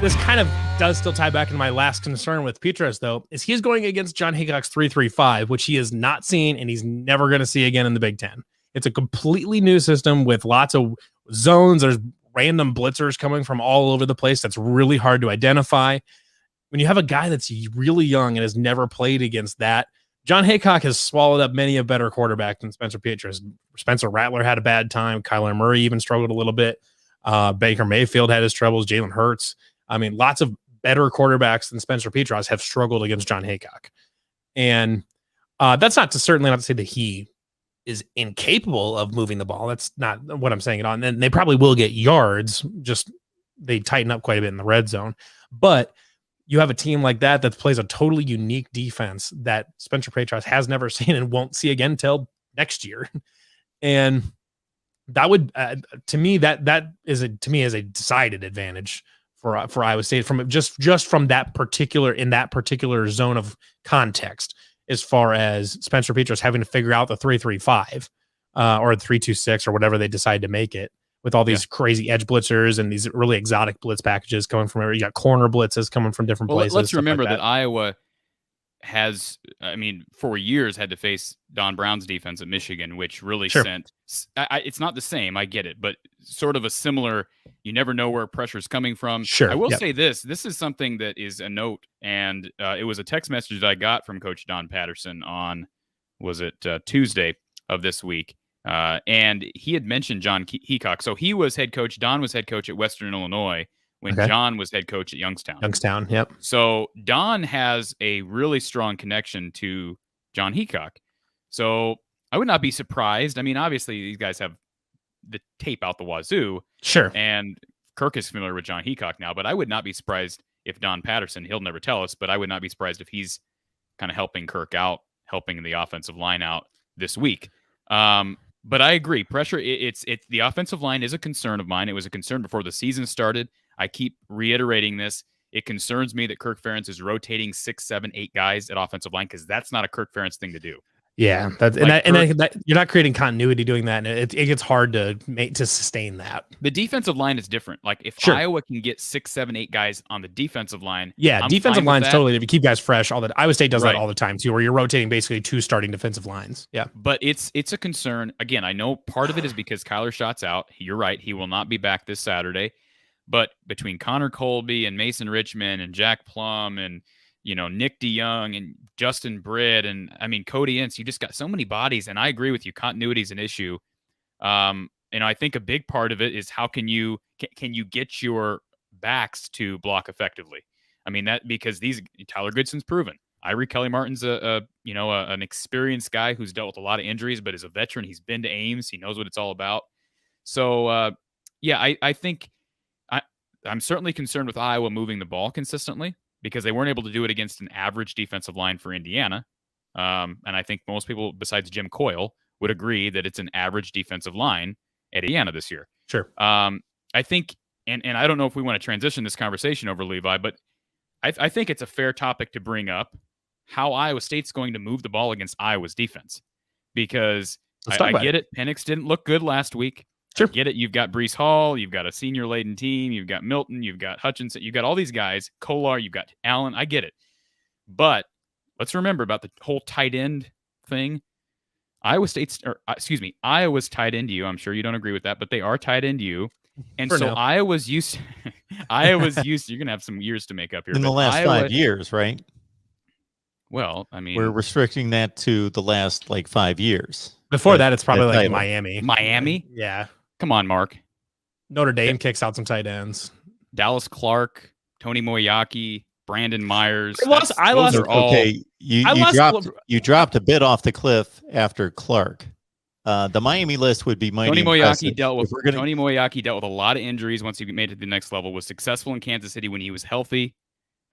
this kind of does still tie back into my last concern with Petras, though, is he's going against John Hickok's 3-3-5, which he has not seen and he's never going to see again in the Big Ten. It's a completely new system with lots of zones. There's random blitzers coming from all over the place. That's really hard to identify. When you have a guy that's really young and has never played against that, John Hickok has swallowed up many a better quarterback than Spencer Petras. Spencer Rattler had a bad time. Kyler Murray even struggled a little bit. Baker Mayfield had his troubles. Jalen Hurts. I mean, lots of better quarterbacks than Spencer Petras have struggled against John Hickok. And that's certainly not to say that he is incapable of moving the ball. That's not what I'm saying at all. And then they probably will get yards. Just they tighten up quite a bit in the red zone. But you have a team like that plays a totally unique defense that Spencer Petras has never seen and won't see again until next year. And that would, to me, that is a decided advantage for Iowa State from just from that particular zone of context, as far as Spencer Petras having to figure out the 3-3-5 or the 3-2-6 or whatever they decide to make it, with all these crazy edge blitzers and these really exotic blitz packages coming from everywhere. You got corner blitzes coming from different places. Let's remember that Iowa has, for years had to face Don Brown's defense at Michigan, which really sent. It's not the same, I get it, but sort of a similar. You never know where pressure is coming from. Sure, I will say this is something that is a note, and it was a text message that I got from Coach Don Patterson on, was it Tuesday of this week, and he had mentioned John Hickok. So he was head coach. Don was head coach at Western Illinois when John was head coach at Youngstown. Yep. So Don has a really strong connection to John Hickok. So I would not be surprised. I mean, obviously these guys have the tape out the wazoo. Sure. And Kirk is familiar with John Hickok now, but I would not be surprised if Don Patterson, he'll never tell us, but I would not be surprised if he's kind of helping Kirk out, helping the offensive line out this week. But I agree. Pressure, it's the offensive line is a concern of mine. It was a concern before the season started. I keep reiterating this. It concerns me that Kirk Ferentz is rotating 6, 7, 8 guys at offensive line, because that's not a Kirk Ferentz thing to do. Yeah, you're not creating continuity doing that, and it gets hard to sustain that. The defensive line is different. Like if Iowa can get 6, 7, 8 guys on the defensive line, defensive line's totally. If you keep guys fresh, Iowa State does that all the time too, where you're rotating basically 2 starting defensive lines. Yeah, but it's a concern. Again, I know part of it is because Kyler Schott's out. You're right; he will not be back this Saturday. But between Connor Colby and Mason Richmond and Jack Plum and Nick DeYoung and Justin Britt and Cody Ince, you just got so many bodies. And I agree with you. Continuity is an issue. I think a big part of it is how can you get your backs to block effectively? I mean, that because Tyler Goodson's proven. Ivory Kelly Martin's an experienced guy who's dealt with a lot of injuries, but is a veteran. He's been to Ames. He knows what it's all about. So I think I'm certainly concerned with Iowa moving the ball consistently, because they weren't able to do it against an average defensive line for Indiana. And I think most people besides Jim Coyle would agree that it's an average defensive line at Indiana this year. Sure. I think, and I don't know if we want to transition this conversation over, Levi, but I think it's a fair topic to bring up how Iowa State's going to move the ball against Iowa's defense, because I get it. Penix didn't look good last week. Sure. I get it. You've got Breece Hall. You've got a senior-laden team. You've got Milton. You've got Hutchinson. You've got all these guys. Kolar. You've got Allen. I get it. But let's remember about the whole tight end thing. Iowa's tight end to you. I'm sure you don't agree with that, but they are tight end to you. And so Iowa's used. You're going to have some years to make up here. In the last 5 years, right? Well, I mean, we're restricting that to the last 5 years. Before that, it's probably Miami. Miami? Yeah. Come on, Mark. Notre Dame kicks out some tight ends. Dallas Clark, Tony Moyaki, Brandon Myers. You dropped a bit off the cliff after Clark. The Miami list would be mighty impressive. Tony Moyaki dealt with a lot of injuries once he made it to the next level. Was successful in Kansas City when he was healthy.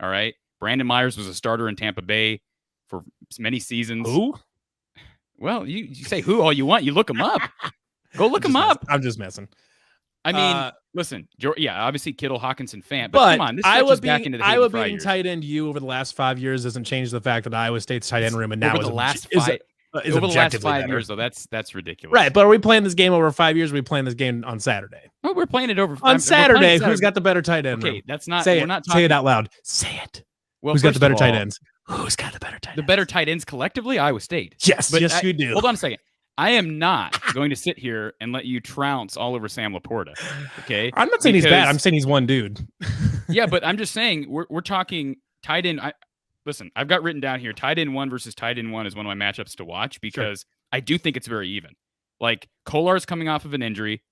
All right. Brandon Myers was a starter in Tampa Bay for many seasons. Who? Well, you say who all you want. You look him up. Go look him up. I'm just messing. I mean, listen, obviously Kittle, Hawkinson, Fant, but come on, this stretches back into the Iowa being tight end you over the last 5 years doesn't change the fact that Iowa State's tight end room and now over the last 5. over the last 5 years, though, that's ridiculous. Right, but are we playing this game over 5 years? Or are we playing this game on Saturday? Oh, we're playing it over on Saturday. Who's got the better tight end? Okay, room? that's not. Say we're it. not talking, say it out loud. Say it. Well, who's got the better tight ends? Who's got the better tight ends? The better tight ends collectively, Iowa State. Yes, but yes, you do. Hold on a second. I am not going to sit here and let you trounce all over Sam Laporta. Okay, I'm not saying he's bad. I'm saying he's one dude. Yeah, but I'm just saying we're talking tight end. Listen, I've got written down here tight end 1 versus tight end 1 is one of my matchups to watch because I do think it's very even. Like Kolar's coming off of an injury.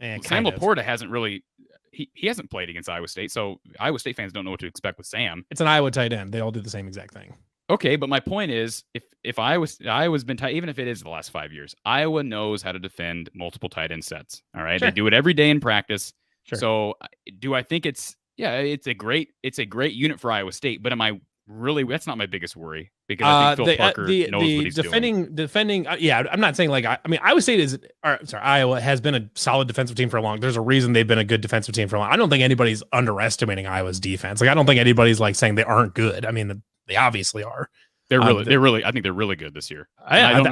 And Sam Laporta hasn't really. He hasn't played against Iowa State, so Iowa State fans don't know what to expect with Sam. It's an Iowa tight end. They all do the same exact thing. Okay, but my point is, if Iowa's been tight, even if it is the last 5 years, Iowa knows how to defend multiple tight end sets. All right, They do it every day in practice. Sure. So, do I think it's a great unit for Iowa State? But am I really? That's not my biggest worry because I think Phil Parker knows what he's doing. Defending. I'm not saying like Iowa State Iowa has been a solid defensive team for a long. There's a reason they've been a good defensive team for a long. I don't think anybody's underestimating Iowa's defense. Like I don't think anybody's like saying they aren't good. I mean, they obviously are. They're really. I think they're really good this year. I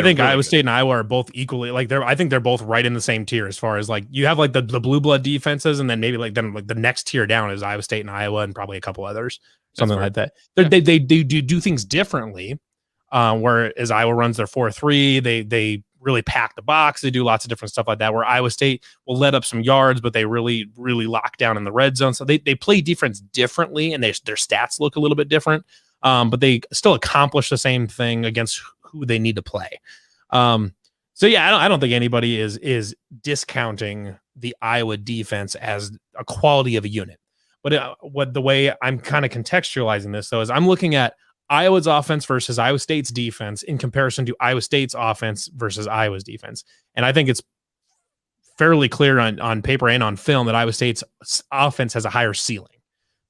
think Iowa State and Iowa are both equally like I think they're both right in the same tier as far as like you have like the blue blood defenses and then maybe like the next tier down is Iowa State and Iowa and probably a couple others, something like that. They do things differently. Whereas Iowa runs their 4-3, they really pack the box. They do lots of different stuff like that. Where Iowa State will let up some yards, but they really lock down in the red zone. So they play defense differently, and their stats look a little bit different. But they still accomplish the same thing against who they need to play. So yeah, I don't think anybody is discounting the Iowa defense as a quality of a unit. But the way I'm kind of contextualizing this though is I'm looking at Iowa's offense versus Iowa State's defense in comparison to Iowa State's offense versus Iowa's defense, and I think it's fairly clear on paper and on film that Iowa State's offense has a higher ceiling,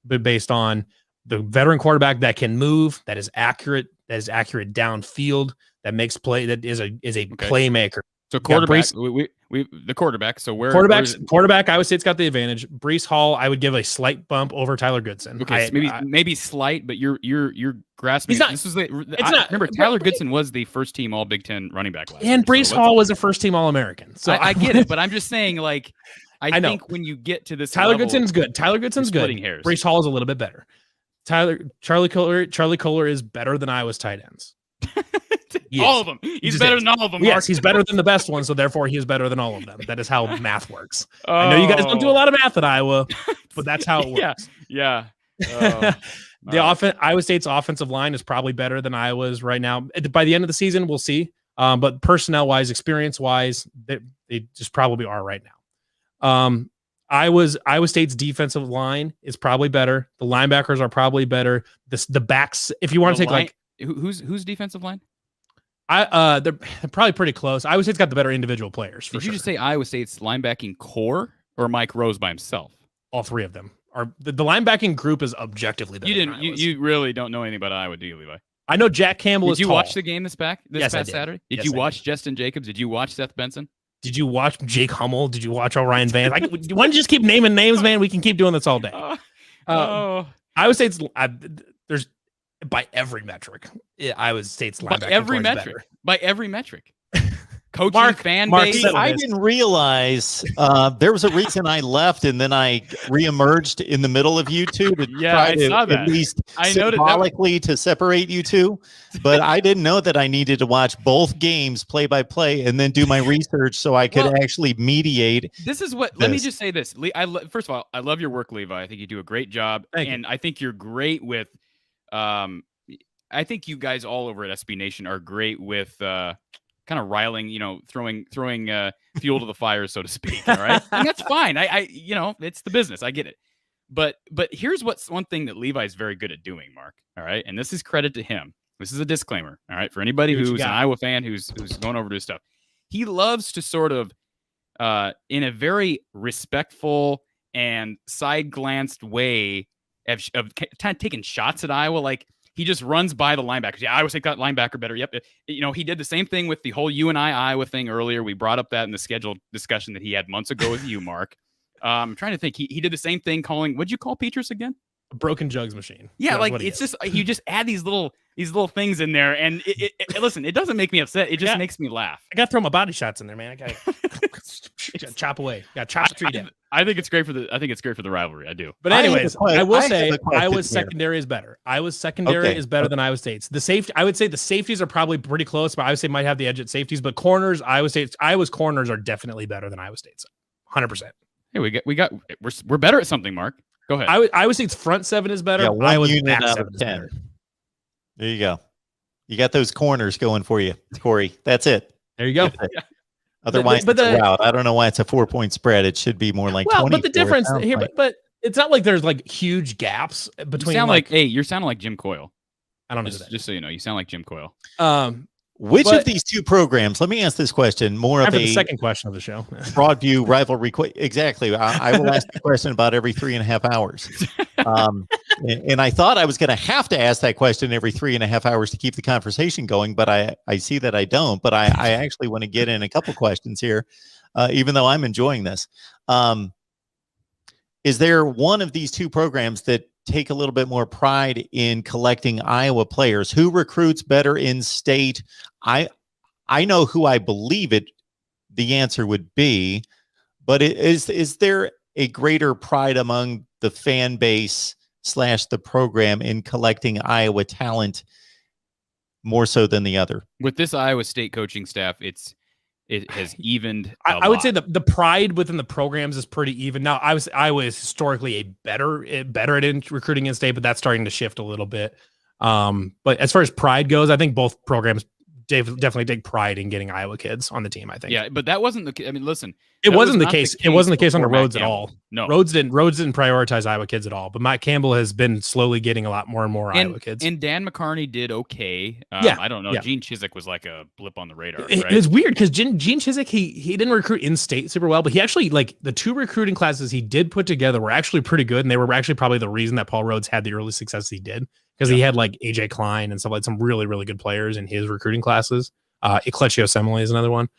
but based on the veteran quarterback that can move, that is accurate downfield, that makes play, that is a playmaker. So quarterback, the quarterback. So quarterback, Iowa State's got the advantage. Breece Hall, I would give a slight bump over Tyler Goodson. Okay, maybe slight, but you're grasping. Remember, Tyler Goodson was the first team All Big Ten running back last year. And Breece Hall was a first team All American. So I get it, but I'm just saying, like, I think when you get to this, Tyler Goodson's good. Breece Hall is a little bit better. Charlie Kolar is better than Iowa's tight ends. All of them. He's better than all of them. Mark. Yes, he's better than the best one, so therefore he is better than all of them. That is how math works. I know you guys don't do a lot of math at Iowa, but that's how it works. Yeah. Iowa State's offensive line is probably better than Iowa's right now. By the end of the season, we'll see. But personnel-wise, experience-wise, they just probably are right now. Iowa State's defensive line is probably better. The linebackers are probably better. The backs, if you want to take who's defensive line? They're probably pretty close. Iowa State's got the better individual players. Did you just say Iowa State's linebacking core or Mike Rose by himself? All three of them are. The linebacking group is objectively better. You really don't know anything about Iowa, do you, Levi? I know Jack Campbell is tall. Did you watch the game this past Saturday? Did you watch did. Justin Jacobs? Did you watch Seth Benson? Did you watch Jake Hummel? Did you watch Orion Vance? Why don't you just keep naming names, man? We can keep doing this all day. Iowa State's there's by every metric. Iowa State's linebacker by every metric. Coaching, fan base. I didn't realize there was a reason I left, and then I reemerged in the middle of you two to try to at least symbolically to separate you two. But I didn't know that I needed to watch both games play by play and then do my research so I could actually mediate. This is what. Let me just say this. First of all, I love your work, Levi. I think you do a great job, and I think you're great with. I think you guys all over at SB Nation are great with. Kind of riling, throwing fuel to the fire, so to speak. All right, and that's fine. I it's the business. I get it. But here's one thing that Levi's very good at doing, Mark. All right, and this is credit to him. This is a disclaimer. All right, for anybody who's an Iowa fan who's going over to his stuff, he loves to sort of, in a very respectful and side glanced way of kind of taking shots at Iowa, like. He just runs by the linebackers. Yeah, Iowa State got linebacker better. Yep. He did the same thing with the whole UNI Iowa thing earlier. We brought up that in the scheduled discussion that he had months ago with you, Mark. I'm trying to think. He did the same thing calling, what'd you call Petrus again? A broken jugs machine. Yeah, like it's just you just add these little things in there, and listen, it doesn't make me upset. It just makes me laugh. I got to throw my body shots in there, man. I got to chop away. Got chop the tree down. I think it's great for the rivalry. I do. But anyways, I will say Iowa's secondary is better. Iowa's secondary is better than Iowa State's. I would say the safeties are probably pretty close, but I would say might have the edge at safeties. But corners, Iowa's corners are definitely better than Iowa State's. 100%. Hey, we're better at something, Mark. Go ahead. Iowa State's front seven is better. Yeah, Iowa's unit back out seven of 10. There you go. You got those corners going for you, Cory. That's it. There you go. Otherwise, it's a rout. I don't know why it's a 4-point spread. It should be more like 20. But the difference here, but it's not like there's like huge gaps between. You're sounding like Jim Coyle. I don't know. Just so you know, you sound like Jim Coyle. Which of these two programs? Let me ask this question. The second question of the show. Broadview rivalry. Exactly. I will ask the question about every 3.5 hours. And I thought I was going to have to ask that question every 3.5 hours to keep the conversation going, but I see that I don't. But I actually want to get in a couple questions here, even though I'm enjoying this. Is there one of these two programs that take a little bit more pride in collecting Iowa players? Who recruits better in state? I know who I believe the answer would be, but is there a greater pride among the fan base / the program in collecting Iowa talent more so than the other? With this Iowa State coaching staff, it has evened. I would say the pride within the programs is pretty even. Now, Iowa is historically better at recruiting in state, but that's starting to shift a little bit. But as far as pride goes, I think both programs definitely take pride in getting Iowa kids on the team. I think. Yeah, but that wasn't the. I mean, listen, it wasn't the case. It wasn't the case on the Rhodes at all. No, Rhodes didn't prioritize Iowa kids at all. But Matt Campbell has been slowly getting a lot more and more Iowa kids. And Dan McCarney did okay. I don't know. Yeah. Gene Chizik was like a blip on the radar. Right? It's weird because Gene Chizik he didn't recruit in state super well, but he actually like the two recruiting classes he did put together were actually pretty good, and they were actually probably the reason that Paul Rhodes had the early success he did because he had like AJ Klein and stuff like some really really good players in his recruiting classes. Ecleccio Semele is another one.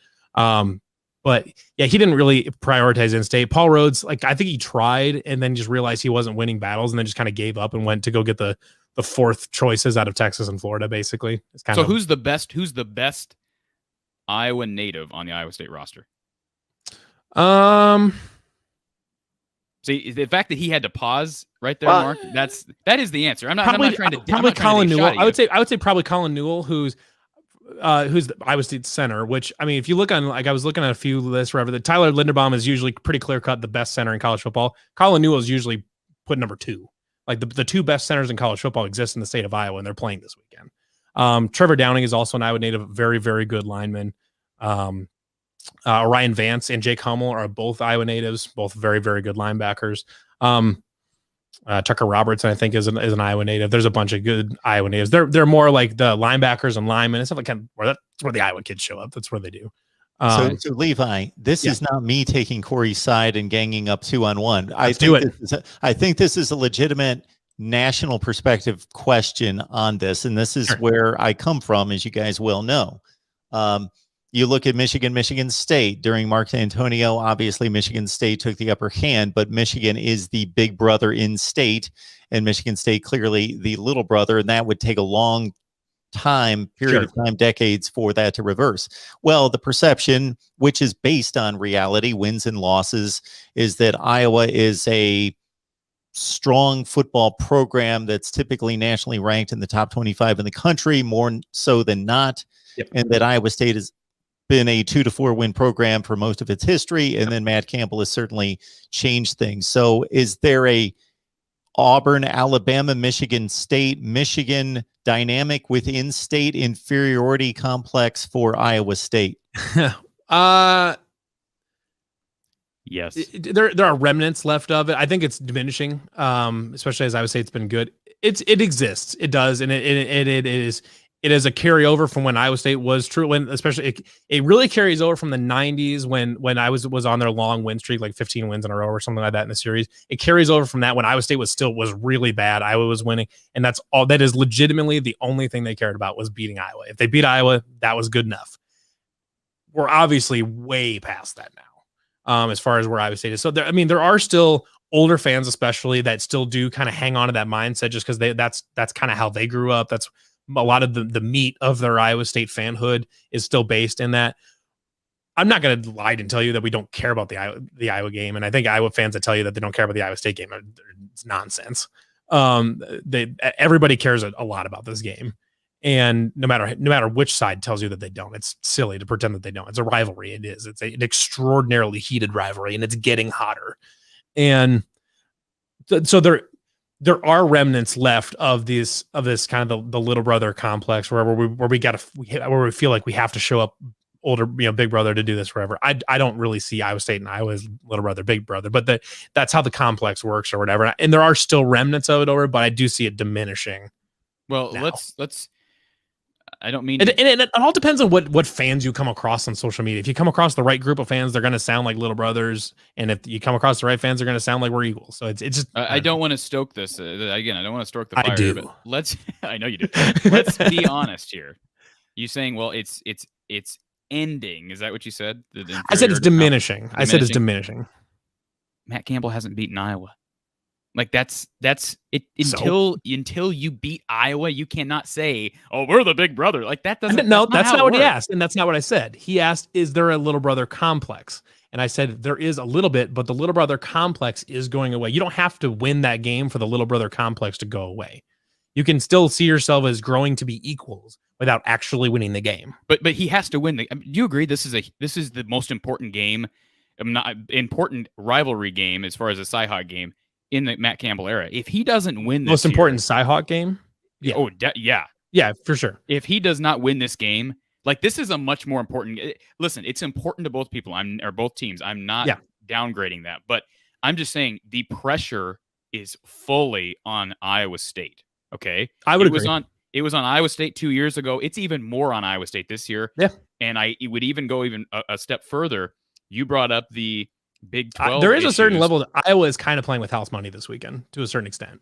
But yeah, he didn't really prioritize in-state. Paul Rhodes, like I think he tried and then just realized he wasn't winning battles and then just kind of gave up and went to go get the fourth choices out of Texas and Florida, basically. It's kind of who's the best Iowa native on the Iowa State roster? See, the fact that he had to pause right there, Mark, that is the answer. I'm not trying to probably Colin Newell. I would say probably Colin Newell, who's the Iowa State center, which, I mean, if you look on, like I was looking at a few lists, wherever the Tyler Linderbaum is usually pretty clear cut the best center in college football. Colin Newell is usually put number 2. Like the two best centers in college football exist in the state of Iowa, and they're playing this weekend. Trevor Downing is also an Iowa native, very, very good lineman. Ryan Vance and Jake Hummel are both Iowa natives, both very, very good linebackers. Tucker Robertson, I think, is an Iowa native. There's a bunch of good Iowa natives. They're more like the linebackers and linemen and stuff like that. That's where the Iowa kids show up. That's where they do. So Levi, this is not me taking Cory's side and ganging up 2-on-1. I think this is a legitimate national perspective question on this, and this is where I come from, as you guys well know. You look at Michigan State during Mark D'Antonio. Obviously, Michigan State took the upper hand, but Michigan is the big brother in state, and Michigan State clearly the little brother, and that would take a long period of time, decades, for that to reverse. Well, the perception, which is based on reality, wins and losses, is that Iowa is a strong football program that's typically nationally ranked in the top 25 in the country, more so than not, and that Iowa State has been a 2-4 win program for most of its history, and then Matt Campbell has certainly changed things. So is there a Auburn, Alabama, Michigan State, Michigan dynamic within state inferiority complex for Iowa State? Yes. There are remnants left of it. I think it's diminishing, especially as Iowa State's been good. It exists. It does, and it is a carryover from when Iowa State was true. When especially it really carries over from the 90s when I was on their long win streak, like 15 wins in a row or something like that in the series. It carries over from that when Iowa State was really bad. Iowa was winning, and that's all. That is legitimately the only thing they cared about was beating Iowa. If they beat Iowa, that was good enough. We're obviously way past that now, as far as where Iowa State is. So there are still older fans, especially, that still do kind of hang on to that mindset just because that's kind of how they grew up. That's a lot of the meat of their Iowa State fanhood is still based in that. I'm not going to lie and tell you that we don't care about the Iowa game. And I think Iowa fans that tell you that they don't care about the Iowa State game, it's nonsense. Everybody cares a lot about this game. And no matter which side tells you that they don't, it's silly to pretend that they don't. It's a rivalry. It is. It's an extraordinarily heated rivalry, and it's getting hotter. And so there are remnants left of this kind of the little brother complex where we feel like we have to show up older, big brother to do this forever. I don't really see Iowa State and Iowa as little brother, big brother, but that's how the complex works or whatever. And there are still remnants of it over, but I do see it diminishing. Well, now. let's. I don't mean, and it all depends on what fans you come across on social media. If you come across the right group of fans, they're going to sound like little brothers, and if you come across the right fans, they're going to sound like we're equals. So it's just. I don't want to stoke this again. I don't want to stoke the fire. I do. But let's. I know you do. Let's be honest here. You saying, well, it's ending. Is that what you said? I said it's diminishing. I said it's diminishing. Matt Campbell hasn't beaten Iowa. Like that's it until you beat Iowa, you cannot say, "Oh, we're the big brother." Like that doesn't. No, that's not what he asked, and that's not what I said. He asked, "Is there a little brother complex?" And I said there is a little bit, but the little brother complex is going away. You don't have to win that game for the little brother complex to go away. You can still see yourself as growing to be equals without actually winning the game. But he has to win. Do you agree? This is the most important game, not important rivalry game as far as a Cyhawk game in the Matt Campbell era. If he doesn't win this most important Cyhawk game, yeah, for sure. If he does not win this game, like this is a much more important. Listen, it's important to both people. Or both teams. I'm not downgrading that, but I'm just saying the pressure is fully on Iowa State. Okay, I would agree. It was on Iowa State 2 years ago. It's even more on Iowa State this year. Yeah, and it would even go a step further. You brought up the Big 12. There is a certain level that Iowa is kind of playing with house money this weekend to a certain extent.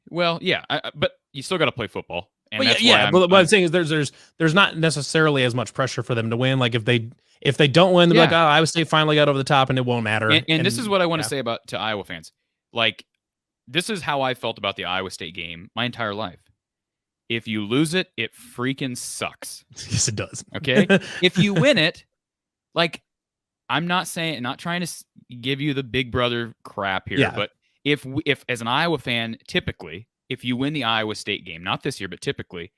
Well, yeah, but you still got to play football. And but what I'm saying is there's not necessarily as much pressure for them to win. Like if they don't win, they're like, oh, Iowa State finally got over the top, and it won't matter. And this is what I want to say to Iowa fans. Like, this is how I felt about the Iowa State game my entire life. If you lose it, it freaking sucks. Yes, it does. Okay, if you win it, like. I'm not trying to give you the big brother crap here, but if as an Iowa fan, typically, if you win the Iowa State game, not this year, but typically,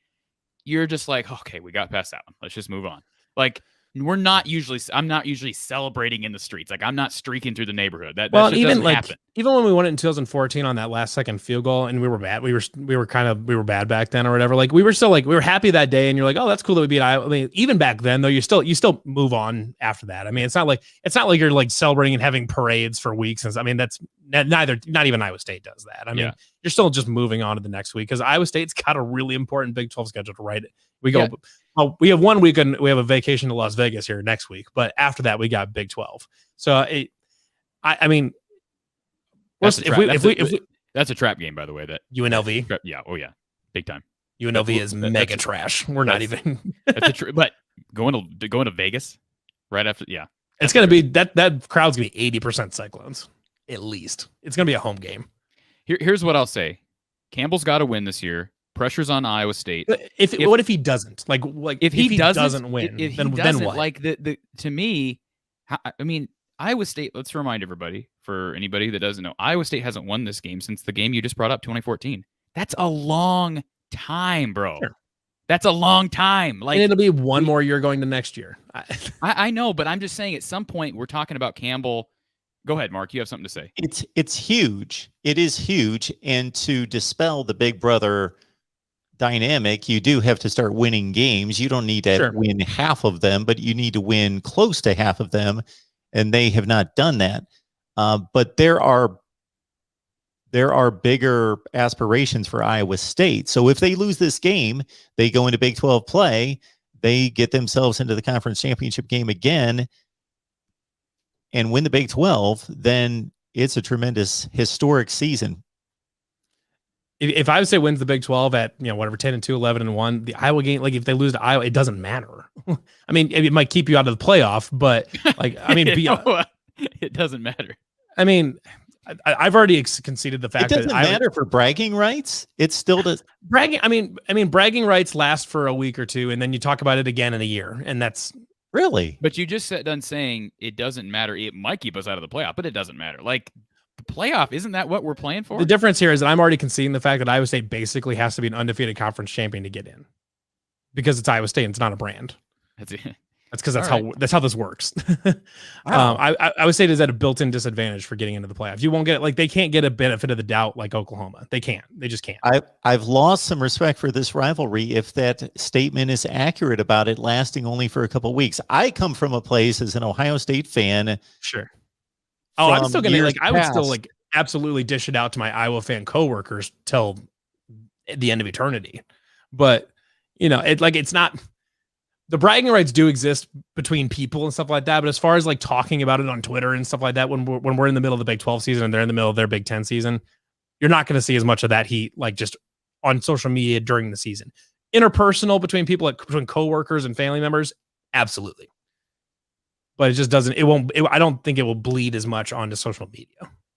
you're just like, okay, we got past that one. Let's just move on. Like I'm not usually celebrating in the streets. Like I'm not streaking through the neighborhood. That even like happen. Even when we won it in 2014 on that last second field goal, and we were bad. We were bad back then or whatever. Like we were happy that day, and you're like, oh, that's cool that we beat Iowa. I mean, even back then though, you still move on after that. I mean, it's not like you're like celebrating and having parades for weeks. And I mean, that's not even Iowa State does that. I mean, you're still just moving on to the next week because Iowa State's got a really important Big 12 schedule to write it. We go. Yeah. Well, we have 1 week and we have a vacation to Las Vegas here next week, but after that we got Big 12. So I mean, that's a trap game, by the way. That UNLV, big time. UNLV is mega trash. We're not even. But going to Vegas right after, it's gonna be that crowd's gonna be 80% Cyclones at least. It's gonna be a home game. Here's what I'll say: Campbell's got to win this year. Pressure's on Iowa State. What if he doesn't? Like if he doesn't win, then what? Like to me, I mean, Iowa State. Let's remind everybody, for anybody that doesn't know, Iowa State hasn't won this game since the game you just brought up, 2014. That's a long time, bro. Sure. That's a long time. Like, and it'll be one more year going to next year. I know, but I'm just saying, at some point, we're talking about Campbell. Go ahead, Mark. You have something to say. It's huge. It is huge, and to dispel the big brother dynamic, you do have to start winning games. You don't need to win half of them, but you need to win close to half of them, and they have not done that. But there are bigger aspirations for Iowa State. So if they lose this game, they go into Big 12 play, they get themselves into the conference championship game again and win the Big 12, then it's a tremendous historic season. If Iowa State wins the Big 12 at, whatever, 10-2, 11-1, the Iowa game, like if they lose to Iowa, it doesn't matter. I mean, it might keep you out of the playoff, but like, I mean, it doesn't matter. I mean, I've already conceded the fact that it doesn't that matter for bragging rights. It still does. Bragging. I mean, bragging rights last for a week or two, and then you talk about it again in a year, and that's really. But you just done saying it doesn't matter. It might keep us out of the playoff, but it doesn't matter. Like the playoff, isn't that what we're playing for? The difference here is that I'm already conceding the fact that Iowa State basically has to be an undefeated conference champion to get in, because it's Iowa State and it's not a brand. That's because that's how this works. Wow. I would say is at a built-in disadvantage for getting into the playoffs. You won't get like they can't get a benefit of the doubt like Oklahoma. They can't. They just can't. I've lost some respect for this rivalry if that statement is accurate about it lasting only for a couple of weeks. I come from a place as an Ohio State fan. Sure. Oh, I'm still gonna I would still like absolutely dish it out to my Iowa fan coworkers till the end of eternity. But it's not. The bragging rights do exist between people and stuff like that, but as far as like talking about it on Twitter and stuff like that, when we're in the middle of the Big 12 season and they're in the middle of their Big 10 season, you're not going to see as much of that heat like just on social media during the season. Interpersonal between people, like between coworkers and family members, absolutely. But it just doesn't. I don't think it will bleed as much onto social media.